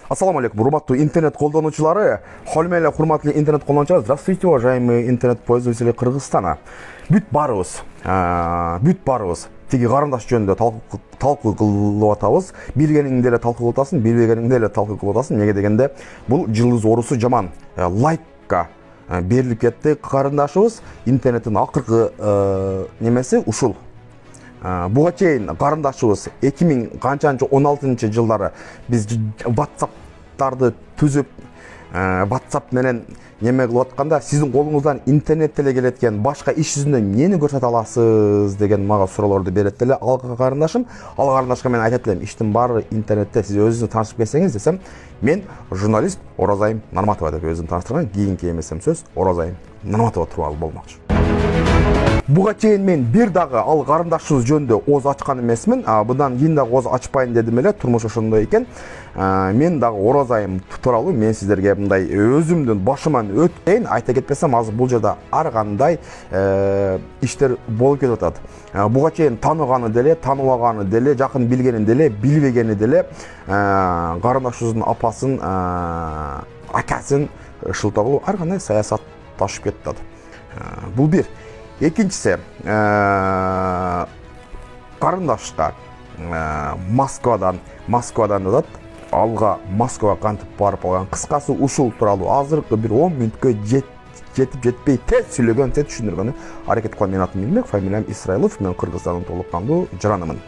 Ассаламу алейкум, урматтуу интернет колдонуучулары. Холмеле урматтуу интернет колдонуучулар. Здравствуйте, уважаемые интернет пользователи Кыргызстана. Бүт барыбыз. Тиги карындаш жөнүндө талкуу кылып атабыз. Билгениңди эле талкуу кылып атасың, билбегениңди эле талкуу кылып атасың. Неге дегенде, бул жылдыз оорусу жаман. Лайкка берилип кетти карындашыбыз. Интернеттин акыркы немеси ушул. Буга чейин карындашыбыз 2016 жылдары биз WhatsApp'тарды түзүп, WhatsApp менен неме кылып атканда, сиздин колуңуздан интернет эле келет экен, башка иш жүзүндө эмнени көрсөтө аласыз деген мага суроолорду берет эле ал карындашым. Ал карындашка мен айтат элем, иштин баары интернетте, сиз өзүңүз таанышып келсеңиз десем, мен журналист Оразайым Нарматова деп өзүм тааныштырган, кийинки эмесем сөз Оразайым Нарматова тууралуу болмокчу. Буга чейин мен бир дагы ал карындашыбыз жөнүндө ооз ачкан эмесмин. Будан кийин дагы ооз ачпайын дедим эле, турмуш ошондой экен. Мен дагы Оразайым тууралуу мен сиздерге мындай өзүмдүн башыман өткөн айта кетпесем, азыр бул жерде ар кандай иштер болуп кетип атат. Буга чейин тааныганы деле, тааныбаганы деле, жакын билгени деле, билбегени деле карындашыбыздын апасын, акасын шылтоо ар кандай саясатташып кетти. Бул бир. Экинчиси, карындашка Москвадан атат, алга Москвага кантип барып алган. Кыскасы ушул тууралуу азыркы бир 10 мүнөткө жетип жетпей тез сүйлөгөн, тез түшүндүргөнү аракет кылган. Менин атым Милбек, фамилиям Исраилов, мен Кыргызстандын толук кандуу жаранымын.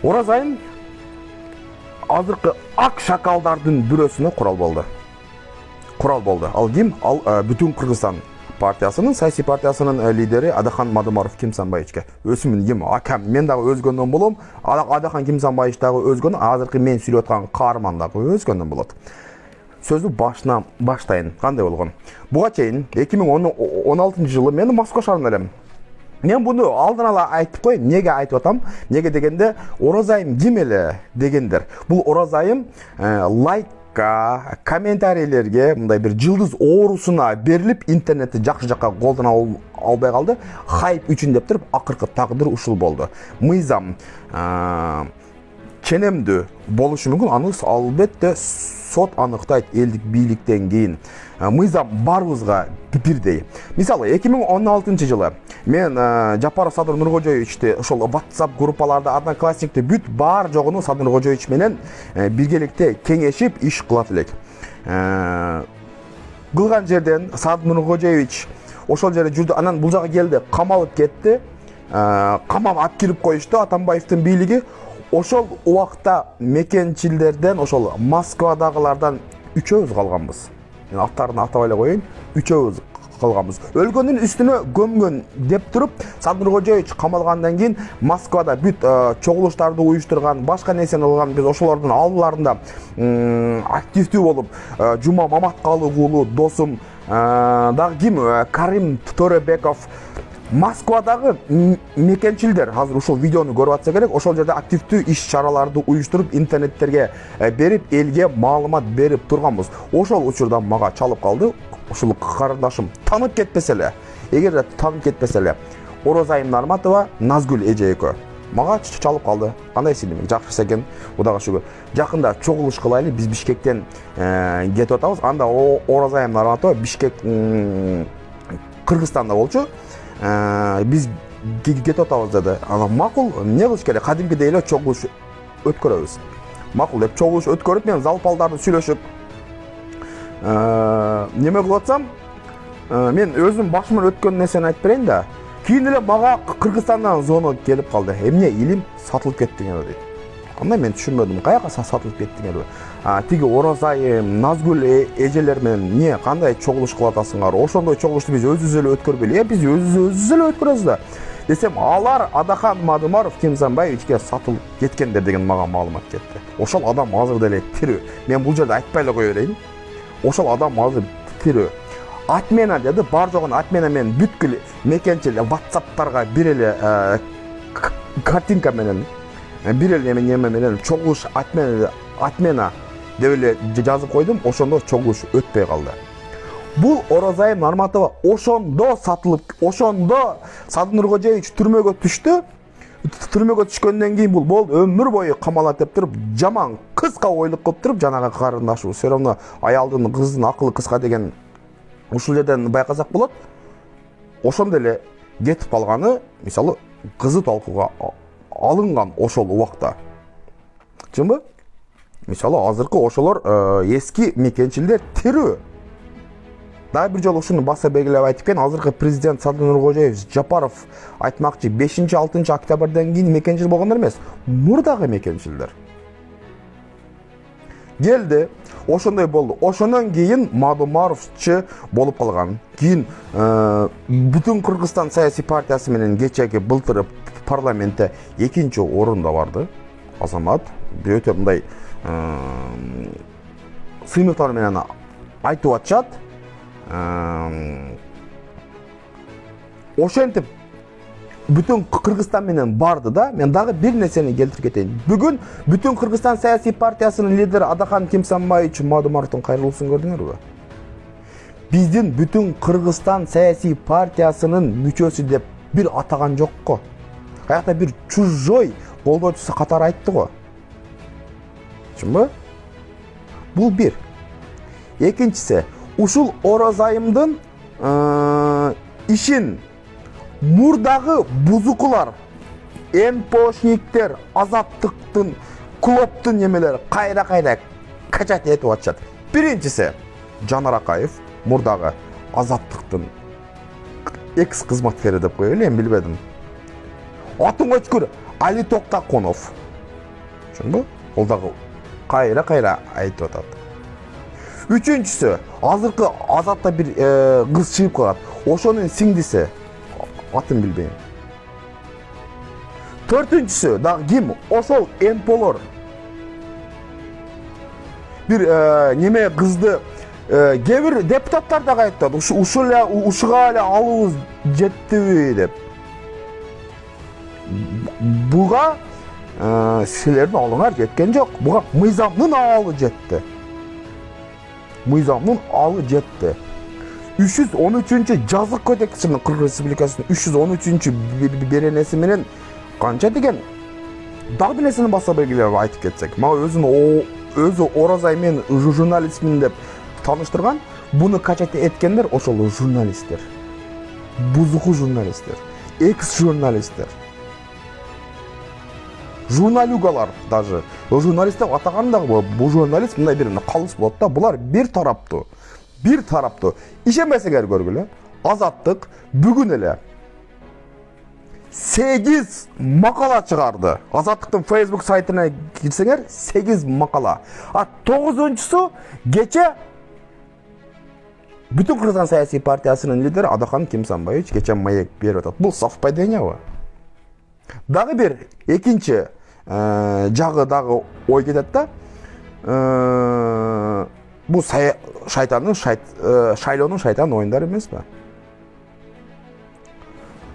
Оразайым азыркы ак шакалдардын бирөөсүнө курал болду. Ал ким? Ал бүтүн Кыргызстан партиясынын, саясий партиясынын лидери Адахан Мадымаров Кимсанбаевичке. Өзүмүн ким? Акам. Мен дагы өзгөндөн болом. Адахан Кимсанбаевич дагы өзгөн, азыркы мен сүйлөп аткан каарман дагы өзгөндөн болот. Сөздү башынан баштайын. Кандай болгон? Буга чейин 2016 жылы мен Москва шаарында элем. Мен буну алдын ала айтып коеюн. Неге айтып атам? Неге дегенде, Оразайым ким эле дегендер. Бул Оразайым лайкка, комментарийлерге, мындай бир жылдыз оорусуна берилип, интернетти жакшы жакка колдоно албай калды. Хайп үчүн деп туруп, акыркы тагдыр ушул болду. Мыйзам ченемдүү болушу мүмкүн, аны албетте сот аныктайт элдик бийликтен кийин. Мыйзам барыбызга бирдей. Мисалы 2016 жылы мен Жапаров Садыр Нуркожоевичти ошол WhatsApp группаларда, Одноклассникте бүт бар жогуну Садыр Нуркожоевич менен биргеликте кеңешип иш кылат элек. Кылган жерден Садыр Нуркожоевич ошол жерде жүрдү, анан бул жага келди, камалып кетти. Камап алып кирип коюшту Атамбаевдин бийлиги. Ошол убакта мекенчилерден, ошол Москвадагылардан үчөөбүз калганбыз. Мен аттарын атабай эле коеюн, үчөөбүз калганбыз. Өлгөндүн үстүнө көмгөн деп туруп, Садыр Нуркожоевич камалгандан кийин Москвада бүт чогулуштарды уюштурган, башка нерсени кылган. Биз ошолордун алдыларында активдүү болуп, Жума Маматкалы уулу досум, дагы ким, Карим Төрөбеков, Москвадагы мекенчилдер азыр ушул видеону көрүп атса керек, ошол жерде активдүү иш чараларды уюштуруп, интернеттерге берип, элге маалымат берип турганбыз. Ошол учурда мага чалып калды. Ушул карындашым танып кетпесе эле, эгерде танып кетпесе эле, Оразайым Нарматова, Назгүл эже экөө мага чалып калды. Кандай силим? Жакшы экен, Кудайга шүгүр. Жакында чогулуш кылайлы, биз Бишкектен кетип атабыз. Анда Оразайым Нарматова Бишкек Кыргызстанда болчу. Биз кетип атабыз деди. Ана макул, эмне кылыш керек? Кадимкидей эле чогулуш өткөрөбүз. Макул деп чогулуш өткөрүп, мен залпалдарды сүйлөшүп неме кылып атсам, мен өзүм башыман өткөн нерсени айтып берейин да. Кийин эле мага Кыргызстандан звонок келип калды. Эмне илим сатылып кеттиңер дейт. Анда мен түшүнбөдүм, каяка сатылып кеттиңер. Тиги Оразайым, Назгүл эжелер менен эмне кандай чогулуш кылып атасыңар? Ошондой чогулушту биз өзүбүз эле өткөрбөйлү. Биз өзүбүз эле өткөрөбүз да. Десем, алар Адахан Мадымаров Кимсанбаевичке сатылып кеткендер деген мага маалымат кетти. Ошол адам азыр деле тирүү. Мен бул жерде айтпай эле кое берейин. Ошол адам азыр тирүү. Атмена деди, бар жогун Атмена менен бүткүл мекенчил WhatsApp'тарга бир эле картинка менен, бир эле неме менен чогулуш Атмена деп эле жазып койдум. Ошондо чогулуш өтпөй калды. Бул Оразайым Нарматова ошондо сатылып, ошондо Садыр Нуркожоевич түрмөгө түштү. Түрмөгө түшкөндөн кийин бул болду өмүр бою камалат деп туруп, жаман кыска ойлук кылып туруп, жанагы карындашы все равно аялдын, кыздын акылы кыска деген ушул жерден байкасак болот. Ошондо эле кетип калганы, мисалы, кызы талкууга алынган ошол убакта. Чынбы? Мисалы, азыркы ошолор эски мекенчилер тирүү. Дагы бир жолу ушуну баса белгилеп айтып кен, азыркы президент Садыр Нуркожоевич Жапаров айтмакчы 5-6 октябрдан кийин мекенчил болгондор эмес, мурдагы мекенчилдер. Келди, ошондой болду. Ошондон кийин Мадумаровчу болуп калган. Кийин бүтүн Кыргызстан саясий партиясы менен кечеги былтыр парламентте 2-орунда барды. Азамат өтө мындай сыймыктар менен айтып атышат. Ошентип бүтүн Кыргызстан менен барды да, мен дагы бир нерсени келтирип кетейин. Бүгүн бүтүн Кыргызстан саясий партиясынын лидери Адахан Кимсанбаевич Мадумаровдун кайрылуусун көрдүңөрбү? Биздин бүтүн Кыргызстан саясий партиясынын мүчөсү деп бир атаган жокко. Каякта бир чужой колдоочусу катары айтты го. Чынбы? Бул бир. Экинчиси, ушул Оразайымдын ишин мурдагы бузукулар, НПОшниктер, Азаттыктын, Клоптун немелери кайра качат этип атышат. Биринчиси Жанар Акаев, мурдагы Азаттыктын экс кызматкери деп коелу, мен билбедим. Атын өчкүр Али Токтаконов. Чынбы? Ол дагы кайра айтып атат. Үчүнчүсү, азыркы Азатта бир кыз чыгып калат. Ошонун сиңдиси, атын билбейм. Төртүнчүсү, дагы ким? Ошол НПОлор. Бир неме кызды кээ бир депутаттар дагы айтат. Ушуга эле алыбыз жеттиби деп. Буга силердин алыңар жеткен жок. Буга мыйзамдын алы жетти. Мыйзамдын алы жетти. 313 жазык кодексинин Кыргыз Республикасынын 313 беренеси менен канча деген дагы бир нерсени баса белгилеп айтып кетсек. Мага өзү Оразай мен журналистмин деп тааныштырган, буну качат эткендер ошол журналисттер. Бузуку журналисттер, экс-журналисттер. Журналюгалар даже. Журналист деп атаган дагы бул журналист мындай бир калыс болот да, булар бир тараптуу. Ишенбесеңер көргүлө. Азаттык бүгүн эле 8 макала чыгарды. Азаттыктын Facebook сайтына кирсеңер 8 макала. 9-су кече бүтүн Кыргызстан саясий партиясынын лидери Адахан Кимсанбаевич кече маек берип атат. Бул совпадениябы? Дагы бир экинчи жагы дагы ой кетет да. Бул шайлоонун шайтан оюндары эмеспи?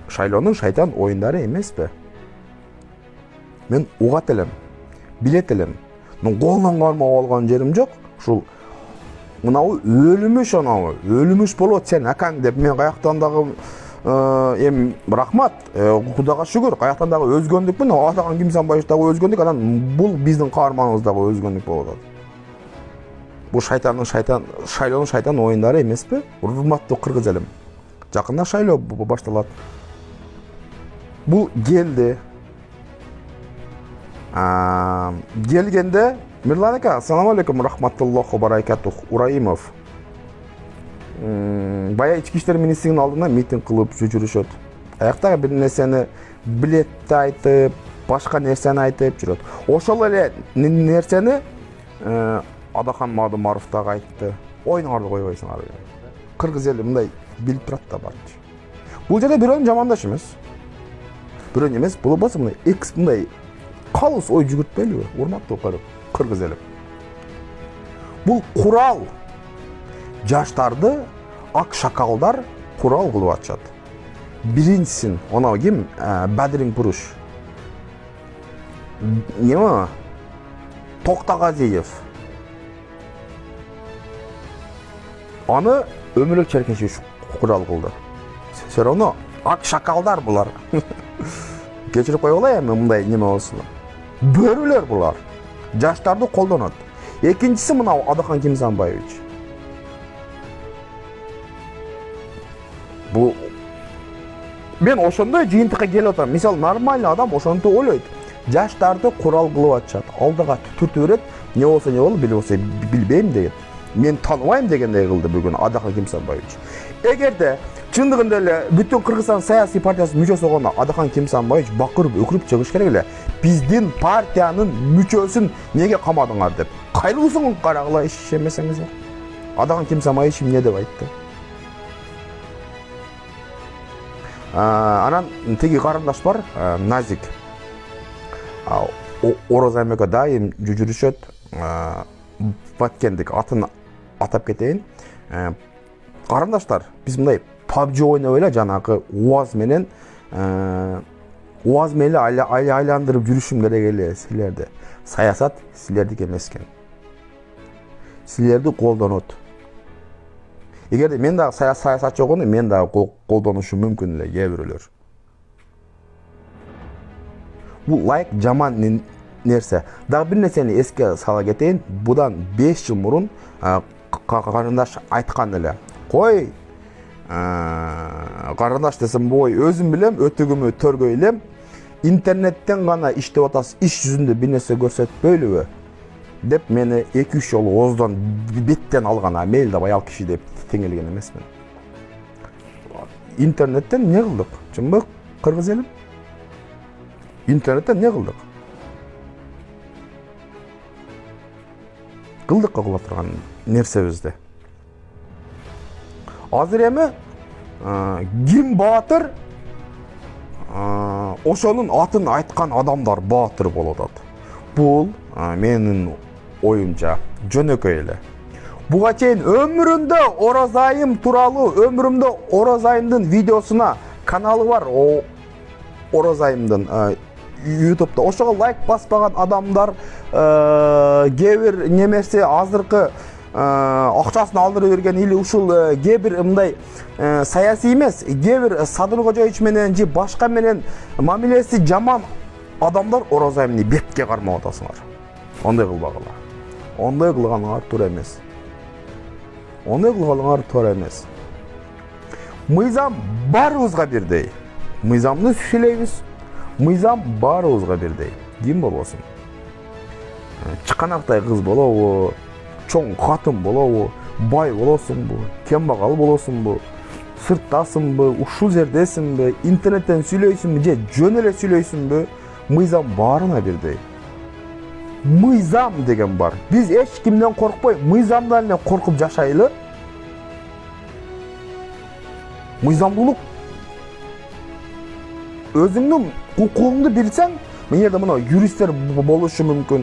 Шайлоонун шайтан оюндары эмеспи? Мен угат элем, билет элем. Но колунан кармап алган жерим жок. Ушул мынау өлүмүш анабы, өлүмүш болот сен акаң деп мен каяктан дагы эми рахмат, Кудайга шүгүр, каяктан дагы өзгөндүкмүн, Адахан Кимсанбаевич дагы өзгөндүк, анан бул биздин каарманыбыз дагы өзгөндүк болуп атат. Бул шайлоонун шайтан оюндары эмеспи? Урматтуу кыргыз элим. Жакында шайлоо башталат. Бул келди. Келгенде Мирлан ака, ассаламу алейкум, рахматуллаху баракатух, Ураимов. Бая ички иштер министринин алдында митинг кылып жүрүшөт. Аяктагы бир нерсени билетти айтып, башка нерсени айтып жүрөт. Ошол эле нерсени Адахан Мадумаров дагы айтты. Оюңарды койбойсуңар. Кыргыз эли мындай билип турат да барчы. Бул жерде бирөөнүн жамандаш эмес. Бирөөнүн эмес, бул болсо мындай экс мындай калыс ой жүгүртпөйлүбү, урматтуу кыргыз эли. Бул курал жаштарды ак шакалдар курал кылып атышат. Биринчисин, анау ким? Бадрин Буруш. Неме? Токтогазиев. Аны өмүрлүк черкеши курал кылды. Все равно ак шакалдар булар. Кечирип кое алай эми мындай неме болсун. Бөрүлөр булар. Жаштарды колдонот. Экинчиси мына Адахан Кимсанбаевич. Бул мен ошондой жыйынтыкка келип атам. Мисалы нормальный адам ошонтип ойлойт. Жаштарды курал кылып атышат. Алдыга түртүп берет. Не болсо не болду, билбесе билбейм деген. Мен тааныбайм дегендей кылды бүгүн Адахан Кимсанбаевич. Эгерде чындыгында эле бүтүн Кыргызстан саясий партиясынын мүчөсү болгон Адахан Кимсанбаевич бакырып өкүрүп чыгыш керек эле. Биздин партиянын мүчөсүн неге камадыңар деп. Кайрылсың карагыла ишенмесеңиздер. Адахан Кимсанбаевич эмне деп айтты? Анан тиги карындаш бар, Назик. Орозайым экөө дайым жүрүшөт. Баткендик атын атап кетейин. Карындаштар, биз мындай PUBG ойноп эле жанагы УАЗ менен айландырып жүрүшүм керек эле силерди. Саясат силердики эмес экен. Силерди колдонот. Эгерде мен дагы саясатчы болгондо мен дагы колдонушум мүмкүн эле кээ бирөөлөр. Бул лайк жаман нерсе. Дагы бир нерсени эске сала кетейин. Будан 5 жыл мурун карындаш айткан эле. Кой карындаш десем бой өзүм билем, өтүгүмү төргөйлем. Интернеттен гана иштеп атасыз, иш жүзүндө бир нерсе көрсөтпөйлүбү деп мени 2-3 жолу ооздон беттен алган. Мейли да аял киши деп теңелген эмесмин. Интернеттен не кылдык? Чынбы кыргыз элим? Интернеттен не кылдык? Кылдык кыла турган нерсебизди. Азыр эми ким баатыр? Ошонун атын айткан адамдар баатыр болуп атат. Бул менин оюмча жөнөкөй эле. Буга чейин өмүрүндө Орозайым тууралуу, өмүрүмдө Орозайымдын видеосуна каналы бар. Орозайымдын YouTube'да ошого лайк баспаган адамдар кээ бир немеси азыркы акчасын алдырып берген или ушул кээ бир мындай саясий эмес, кээ бир Садыр Кожоевич менен же башка менен мамилеси жаман адамдар Орозайымды бетке кармап атасыңар. Ондай кылбагыла. Ондай кылганыңар туура эмес. Ондай кылганыңар туура эмес. Мыйзам баарыбызга бирдей. Мыйзамды сүйлөйбүз. Мыйзам баарыбызга бирдей. Ким болбосун? Чыканактай кыз болобу, чоң катын болобу, бай болосуңбу, кембагал болосуңбу, сырттасыңбы, ушул жердесиңби, интернеттен сүйлөйсүңбү же жөн эле сүйлөйсүңбү, мыйзам баарына бирдей. Мыйзам деген бар. Биз эч кимден коркпой, мыйзамдан эле коркуп жашайлы. Мыйзамдуулук өзүңдүн укугуңду билсең, мен жерде мына юристтер болушу мүмкүн,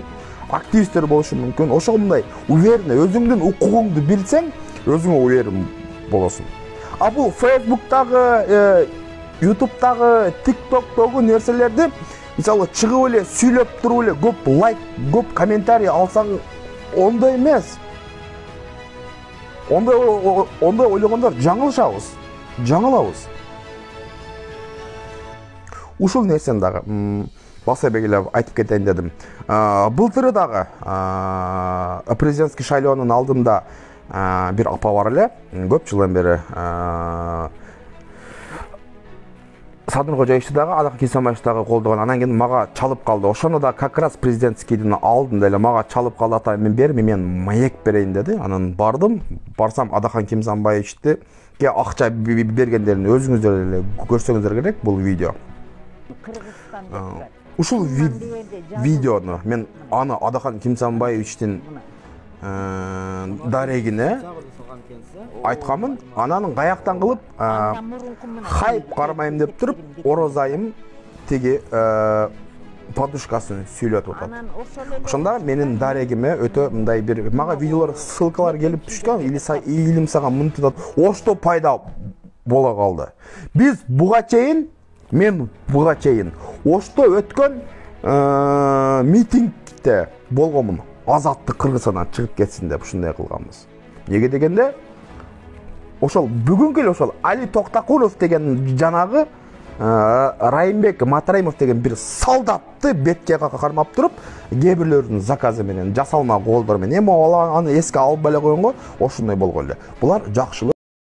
активисттер болушу мүмкүн. Ошого мындай уверенно өзүңдүн укугуңду билсең, өзүңө уверен болосуң. А бул Facebook'тагы, YouTube'тагы, TikTok'тагы нерселерди мисалы чыгып эле сүйлөп туруп эле көп лайк, көп комментарий алсаң ондой эмес. Ондай ойлогондор жаңылышабыз, жаңылабыз. Ушул нерсени дагы баса белгилеп айтып кетейин дедим. Былтыры дагы президентский шайлоонун алдында бир апа бар эле, көп жылдан бери Садыр Кожоевичти дагы, Адахан Кимсанбаевичти дагы колдогон. Анан кийин мага чалып калды. Ошону да как раз президентскийдин алдында эле мага чалып калды, ата мен берми, мен маек берейин деди. Анан бардым. Барсам Адахан Кимсанбаевичти акча бергендерин өзүңүздөр эле көрсөңүздөр керек бул видео. Ушул видеону мен аны Адахан Кимсанбаевичтин дарегине айтканмын. Анан каяктан кылып хайп кармайм деп туруп Орозайым тиги подушкасын сүйлөтүп атат. Ошондо менин дарегиме өтө мындай бир мага видеолор, ссылкалар келип түшкөн, илим сага мынтып ошто пайда бола калды. Биз буга чейин ошто өткөн митингде болгонмун. Азаттык Кыргызстандан чыгып кетсин деп ушундай кылганбыз. Неге дегенде ошол бүгүнкү эле ошол Али Токтакулов деген жанагы Райымбек Матраимов деген бир солдатты бетке кармап туруп, кээ бирлөрүнүн заказы менен жасалма голдор менен эми аны эске албай эле койгонго ошондой болгон эле. Булар жакшылык